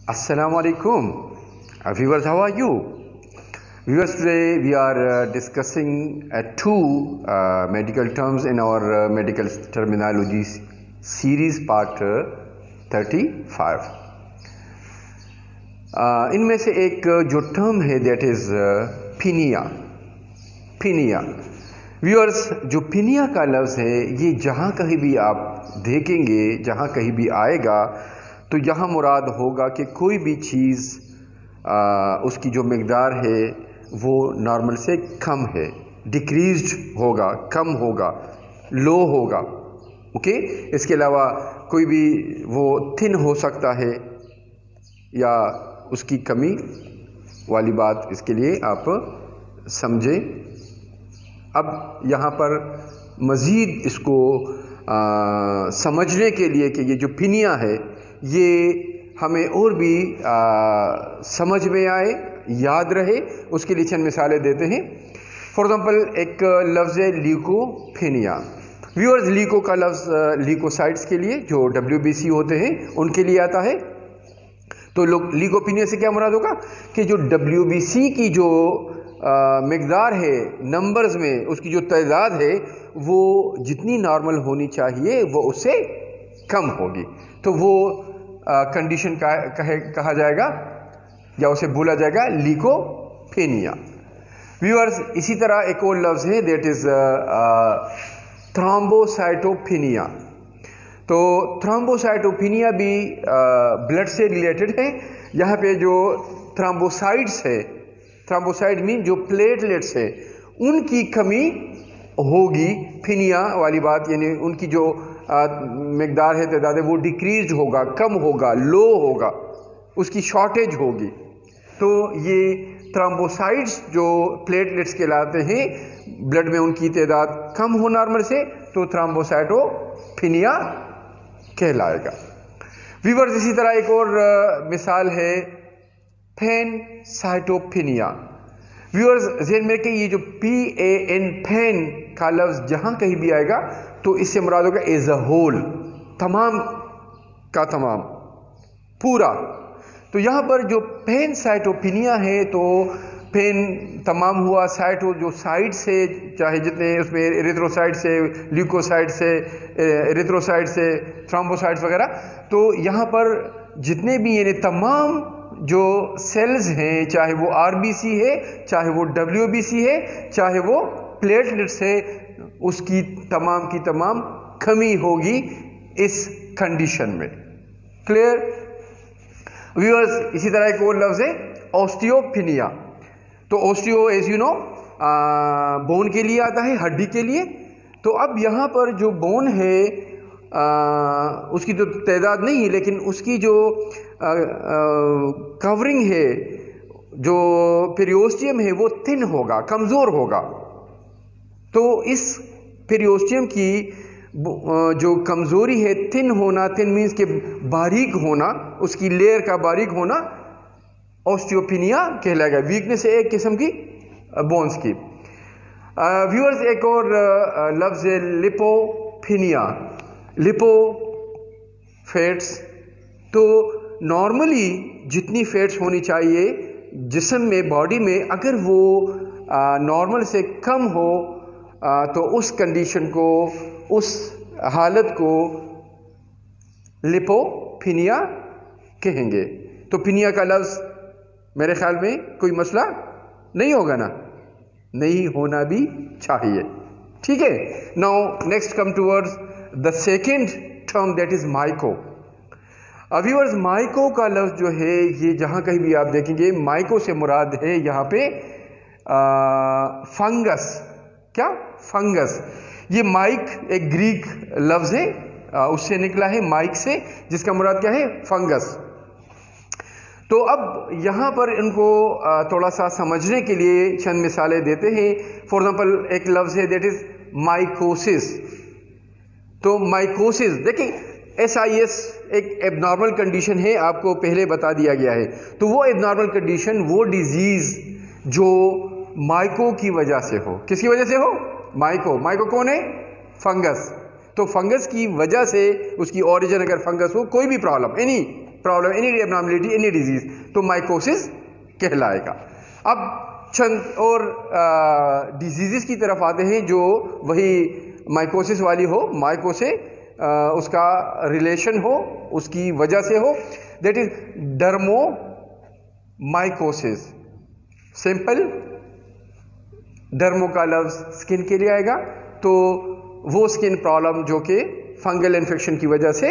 Assalamu alaikum. Viewers, how are you? Viewers, today we are discussing two medical terms in our medical terminology series part 35. इनमें से एक जो term है that is पिनिया। Viewers, जो पिनिया का लफ्ज़ है ये जहाँ कहीं भी आप देखेंगे, जहाँ कहीं भी आएगा तो यहाँ मुराद होगा कि कोई भी चीज़ उसकी जो मिक़दार है वो नॉर्मल से कम है, डिक्रीज्ड होगा, कम होगा, लो होगा। ओके, इसके अलावा कोई भी वो थिन हो सकता है या उसकी कमी वाली बात, इसके लिए आप समझें। अब यहाँ पर मज़ीद इसको समझने के लिए कि ये जो पिनिया है ये हमें और भी समझ में आए, याद रहे, उसके लिए चंद मिसालें देते हैं। फॉर एग्ज़ाम्पल, एक लफ्ज़ है ल्यूकोपिनिया। व्यूअर्स, ल्यूको का लफ्ज़ ल्यूकोसाइट्स के लिए जो WBC होते हैं उनके लिए आता है। तो ल्यूकोपिनिया से क्या मुराद होगा कि जो WBC की जो मिक़दार है नंबर्स में, उसकी जो तादाद है वो जितनी नॉर्मल होनी चाहिए वो उससे कम होगी, तो वो कंडीशन कहा जाएगा या उसे बोला जाएगा ल्यूकोपिनिया। व्यूअर्स, इसी तरह एक और लफ्ज़ है दैट इज़ थ्रोम्बोसाइटोपिनिया। तो थ्रोम्बोसाइटोपिनिया भी ब्लड से रिलेटेड है। यहाँ पे जो थ्रोम्बोसाइट्स है, थ्रोम्बोसाइट मीन जो प्लेटलेट्स है, उनकी कमी होगी, पिनिया वाली बात, यानी उनकी जो मिक़दार है, तादाद है, वो डिक्रीज होगा, कम होगा, लो होगा, उसकी शॉर्टेज होगी। तो ये थ्रोम्बोसाइट्स जो प्लेटलेट्स कहलाते हैं, ब्लड में उनकी तादाद कम हो नॉर्मल से, तो थ्रोम्बोसाइटोपिनिया कहलाएगा। व्यूअर्स, इसी तरह एक और मिसाल है पैनसाइटोपिनिया। व्यूअर्स, ज़हन में रखिए, ये जो PAN पैन का लफ्ज़ जहाँ कहीं भी आएगा तो इससे मुराद होगा एज अ होल, तमाम का तमाम, पूरा। तो यहाँ पर जो पैनसाइटोपिनिया है, तो पैन तमाम हुआ, साइटो जो साइड्स है, चाहे जितने उसमें एरिथ्रोसाइट्स है, ल्यूकोसाइट्स है, एरिथ्रोसाइट्स है, थ्रोम्बोसाइट्स वगैरह, तो यहाँ पर जितने भी यानी तमाम जो सेल्स हैं, चाहे वो RBC है, चाहे वो WBC है, चाहे वो प्लेटलेट्स है, उसकी तमाम की तमाम कमी होगी इस कंडीशन में। Clear viewers? इसी तरह एक और लफ्ज़ है ऑस्टियोपिनिया। तो osteo as you know bone के लिए आता है, हड्डी के लिए। तो अब यहाँ पर जो बोन है उसकी तो तादाद नहीं है, लेकिन उसकी जो कवरिंग है, जो पेरियोस्टियम है, वो थिन होगा, कमज़ोर होगा। तो इस पेरियोस्टियम की जो कमज़ोरी है, थिन होना, थिन मीन्स के बारीक होना, उसकी लेयर का बारीक होना ऑस्टियोपिनिया कहलाएगा। वीकनेस है एक किस्म की बोन्स की। व्यूअर्स, एक और लफ्ज़ है लिपोपिनिया। लिपो फैट्स, तो नॉर्मली जितनी फैट्स होनी चाहिए जिस्म में, बॉडी में, अगर वो नॉर्मल से कम हो तो उस कंडीशन को, उस हालत को लिपोपिनिया कहेंगे। तो पिनिया का लफ्ज़ मेरे ख्याल में कोई मसला नहीं होगा ना, नहीं होना भी चाहिए। ठीक है। Now next come towards the second term that is myco. Viewers, myco का लफ्ज़ जो है ये जहाँ कहीं भी आप देखेंगे, माइको से मुराद है यहाँ पे फंगस। क्या? फंगस। ये माइक एक ग्रीक लफ्ज़ है, उससे निकला है, माइक से, जिसका मुराद क्या है? फंगस। तो अब यहाँ पर इनको थोड़ा सा समझने के लिए चंद मिसालें देते हैं। फॉर एग्जांपल, एक लफ्ज़ है दैट इज़ माइकोसिस। तो माइकोसिस, देखिए SIS एक एबनॉर्मल कंडीशन है, आपको पहले बता दिया गया है। तो वो एबनॉर्मल कंडीशन, वो डिजीज़ जो माइको की वजह से हो, किसकी वजह से हो? माइको। माइको कौन है? फंगस। तो फंगस की वजह से, उसकी ओरिजिन अगर फंगस हो, कोई भी problem, any problem, any abnormality, any disease, तो माइकोसिस कहलाएगा। अब चंद और डिजीजेस की तरफ आते हैं जो वही माइकोसिस वाली हो, माइको से उसका रिलेशन हो, उसकी वजह से हो, दैट इज डर्मोमाइकोसिस। सिंपल, डर्मो का लफ्ज स्किन के लिए आएगा, तो वो स्किन प्रॉब्लम जो कि फंगल इन्फेक्शन की वजह से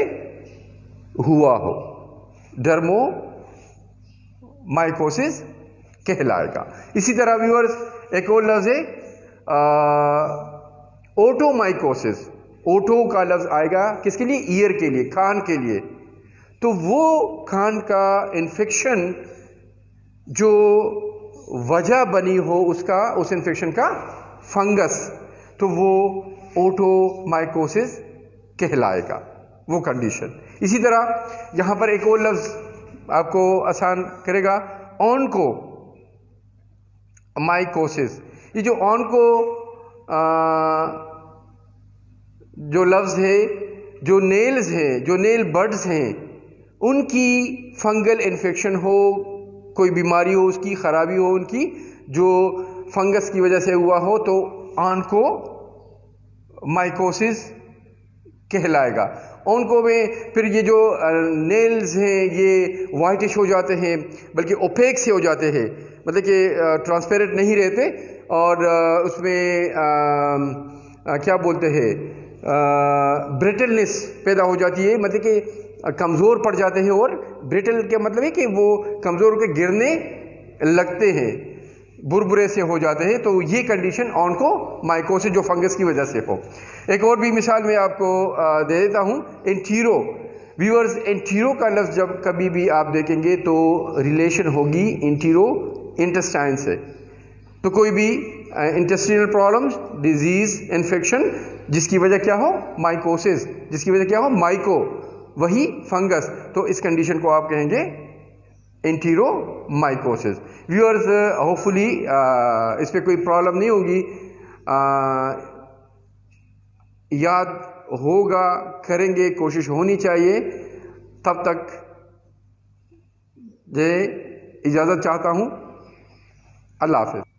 हुआ हो, डर्मोमाइकोसिस कहलाएगा। इसी तरह व्यूअर्स एक और लफ्ज है ओटोमाइकोसिस। ओटो का लफ्ज आएगा किसके लिए? ईयर के लिए, कान के लिए। तो वो कान का इन्फेक्शन जो वजह बनी हो उसका, उस इन्फेक्शन का फंगस, तो वो ओटोमाइकोसिस कहलाएगा, वो कंडीशन। इसी तरह यहां पर एक और लफ्ज आपको आसान करेगा, ऑनको माइकोसिस। ये जो ऑनको जो लफ्ज है, जो नेल्स हैं, जो नेल बड्स हैं, उनकी फंगल इन्फेक्शन हो, कोई बीमारी हो, उसकी खराबी हो, उनकी जो फंगस की वजह से हुआ हो, तो ऑनको माइकोसिस कहलाएगा। ऑनको में फिर ये जो नेल्स हैं ये वाइटिश हो जाते हैं, बल्कि ओपेक से हो जाते हैं, मतलब कि ट्रांसपेरेंट नहीं रहते, और उसमें क्या बोलते हैं, ब्रिटलनेस पैदा हो जाती है, मतलब कि कमज़ोर पड़ जाते हैं। और ब्रिटल के मतलब है कि वो कमज़ोर होकर गिरने लगते हैं, बुरबुरे से हो जाते हैं। तो ये कंडीशन ऑनको माइकोसिस जो फंगस की वजह से हो। एक और भी मिसाल मैं आपको दे देता हूँ, एंटीरो। व्यूअर्स, एंटीरो का लफ्ज़ जब कभी भी आप देखेंगे तो रिलेशन होगी एंटीरो इंटेस्टाइन से। तो कोई भी इंटेस्टिनल प्रॉब्लम्स, डिजीज, इन्फेक्शन जिसकी वजह क्या हो? माइकोसिस, जिसकी वजह क्या हो? माइको, वही फंगस, तो इस कंडीशन को आप कहेंगे एंटीरोमाइकोसिस। व्यूअर्स, होपफुली इस पे कोई प्रॉब्लम नहीं होगी, याद होगा, करेंगे, कोशिश होनी चाहिए। तब तक जे इजाज़त चाहता हूँ, अल्लाह हाफ़िज़।